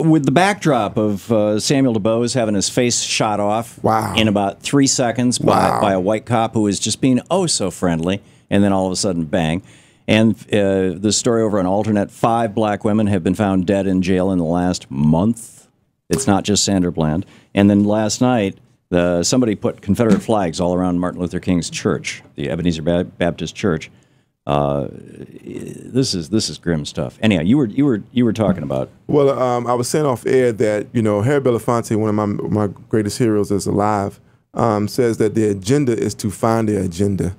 with the backdrop of Samuel DuBose having his face shot off in about 3 seconds by a white cop who was just being oh so friendly, and then all of a sudden, bang. And the story over on Alternate, 5 black women have been found dead in jail in the last month. It's not just Sandra Bland. And then last night, somebody put Confederate flags all around Martin Luther King's church, the Ebenezer Baptist Church. This is grim stuff. Anyhow, you were talking about. Well, I was saying off air that Harry Belafonte, one of my greatest heroes that's alive, says that the agenda is to find the agenda,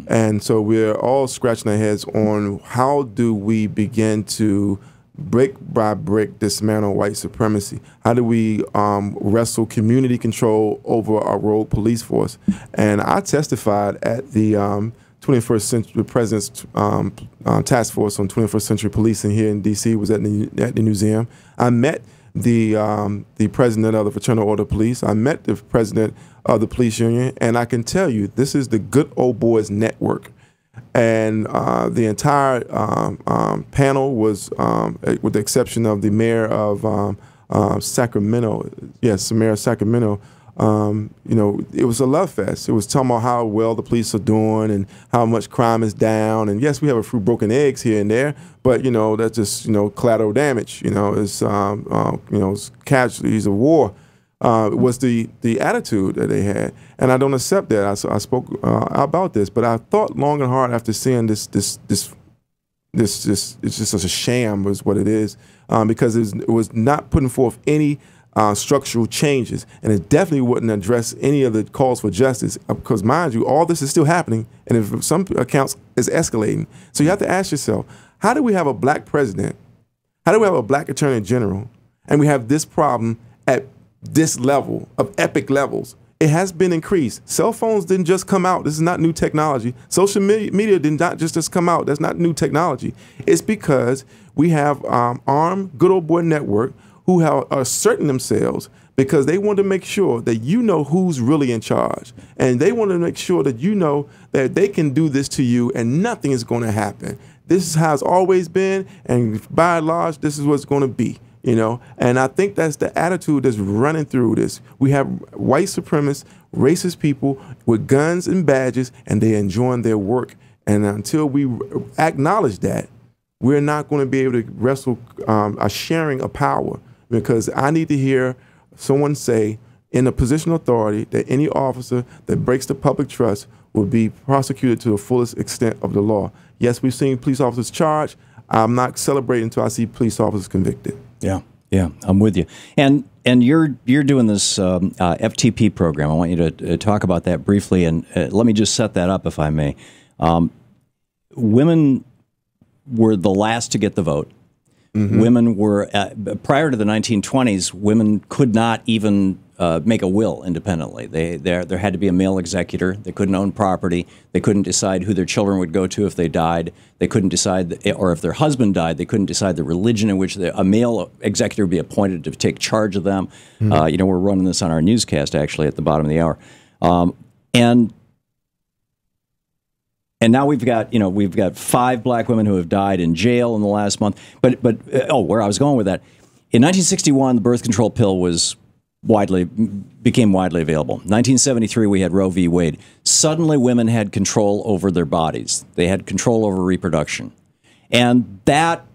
and so we're all scratching our heads on how do we begin to brick by brick dismantle white supremacy. How do we wrestle community control over our rogue police force? And I testified at the 21st Century President's Task Force on 21st Century Policing here in D.C. was at the museum. I met the president of the Fraternal Order of Police. I met the president of the police union, and I can tell you this is the Good Old Boys Network. And the entire panel was, with the exception of the mayor of Sacramento, yes, the mayor of Sacramento. It was a love fest. It was talking about how well the police are doing and how much crime is down. And yes, we have a few broken eggs here and there, but that's just collateral damage. It's casualties of war. Was the attitude that they had, and I don't accept that. I spoke about this, but I thought long and hard after seeing this. It's just such a sham, is what it is, because it was not putting forth any structural changes, and it definitely wouldn't address any of the calls for justice. Because mind you, all this is still happening, and if some accounts is escalating. So you have to ask yourself, how do we have a black president? How do we have a black attorney general, and we have this problem at this level of epic levels? It has been increased. Cell phones didn't just come out. This is not new technology. Social media did not just come out. That's not new technology. It's because we have armed good old boy network who are asserting themselves because they want to make sure that who's really in charge. And they want to make sure that that they can do this to you and nothing is going to happen. This is how it's always been, and by and large, this is what's going to be. And I think that's the attitude that's running through this. We have white supremacist, racist people with guns and badges, and they're enjoying their work. And until we acknowledge that, we're not going to be able to wrestle a sharing of power, because I need to hear someone say in a position of authority that any officer that breaks the public trust will be prosecuted to the fullest extent of the law. Yes, we've seen police officers charged. I'm not celebrating until I see police officers convicted. Yeah, I'm with you. And you're doing this FTP program. I want you to talk about that briefly, and let me just set that up, if I may. Women were the last to get the vote. Mm-hmm. Women were, prior to the 1920s, women could not even make a will independently. There had to be a male executor. They couldn't own property. They couldn't decide who their children would go to if they died. They couldn't decide, or if their husband died, they couldn't decide the religion in which a male executor would be appointed to take charge of them. Mm-hmm. We're running this on our newscast, actually, at the bottom of the hour. And now we've got 5 black women who have died in jail in the last month. But where I was going with that, in 1961, the birth control pill became widely available. 1973, we had Roe v. Wade. Suddenly, women had control over their bodies. They had control over reproduction, and that,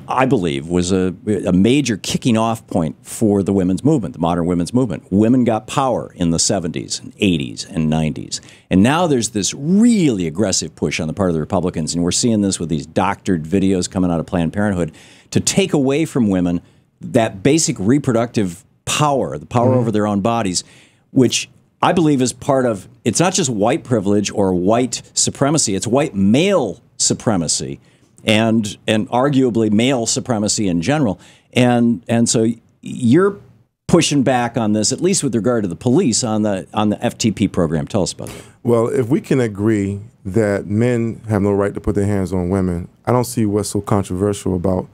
I believe, was a major kicking off point for the women's movement, the modern women's movement. Women got power in the 70s and 80s and 90s. And now there's this really aggressive push on the part of the Republicans, and we're seeing this with these doctored videos coming out of Planned Parenthood, to take away from women that basic reproductive power, the power over their own bodies, which I believe is part of, it's not just white privilege or white supremacy, it's white male supremacy. And arguably male supremacy in general. And so you're pushing back on this, at least with regard to the police, on the FTP program. Tell us about that. Well, if we can agree that men have no right to put their hands on women, I don't see what's so controversial about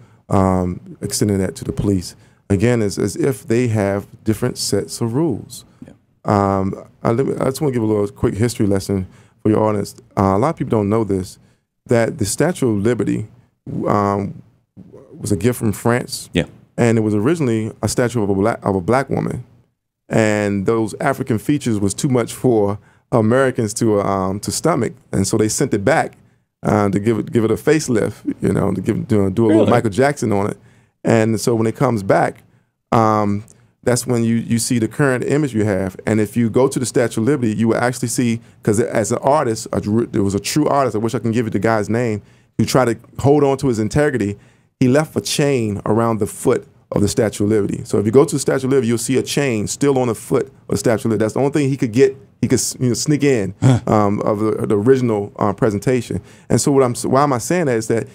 extending that to the police. Again, it's as if they have different sets of rules. Yeah. I just want to give a little quick history lesson for your audience. A lot of people don't know this, that the Statue of Liberty was a gift from France. Yeah. and it was originally a statue of a black woman, and those African features was too much for Americans to stomach, and so they sent it back to give it a facelift, you know, to do a little Michael Jackson on it. And so when it comes back, that's when you see the current image you have. And if you go to the Statue of Liberty, you will actually see, because as an artist, there was a true artist, I wish I can give you the guy's name, who tried to hold on to his integrity. He left a chain around the foot of the Statue of Liberty. So if you go to the Statue of Liberty, you'll see a chain still on the foot of the Statue of Liberty. That's the only thing he could get. He could sneak in of the original presentation. And so why am I saying that is that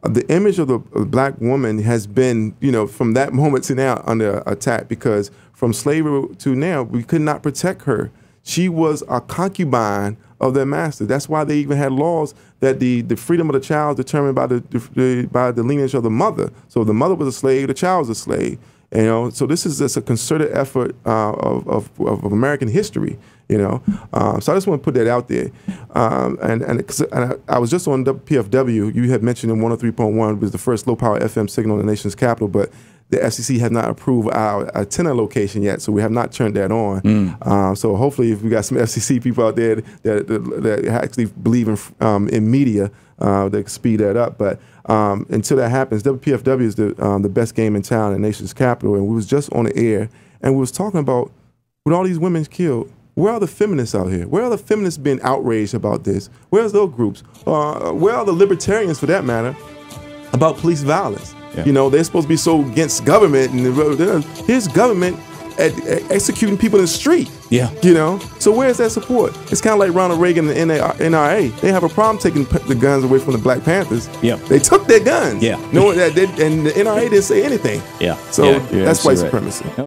the image of the black woman has been, you know, from that moment to now under attack, because from slavery to now, we could not protect her. She was a concubine of their master. That's why they even had laws that the freedom of the child is determined by the lineage of the mother. So if the mother was a slave, the child was a slave. You know, so this is just a concerted effort of American history. You know, so I just want to put that out there. And I was just on PFW. You had mentioned in 103.1 was the first low power FM signal in the nation's capital, but the FCC has not approved our antenna location yet, so we have not turned that on. So hopefully, if we got some FCC people out there that actually believe in media, they can speed that up. But until that happens, WPFW is the best game in town in the nation's capital, and we was just on the air, and we was talking about, with all these women killed, where are the feminists out here? Where are the feminists being outraged about this? Where's those groups? Where are the libertarians, for that matter, about police violence? Yeah. You know, they're supposed to be so against government, and here's government executing people in the street. Yeah. You know, so where's that support? It's kind of like Ronald Reagan and the NRA. They have a problem taking the guns away from the Black Panthers. Yeah. They took their guns. Yeah. Knowing that, and the NRA didn't say anything. Yeah. So that's white supremacy. Right.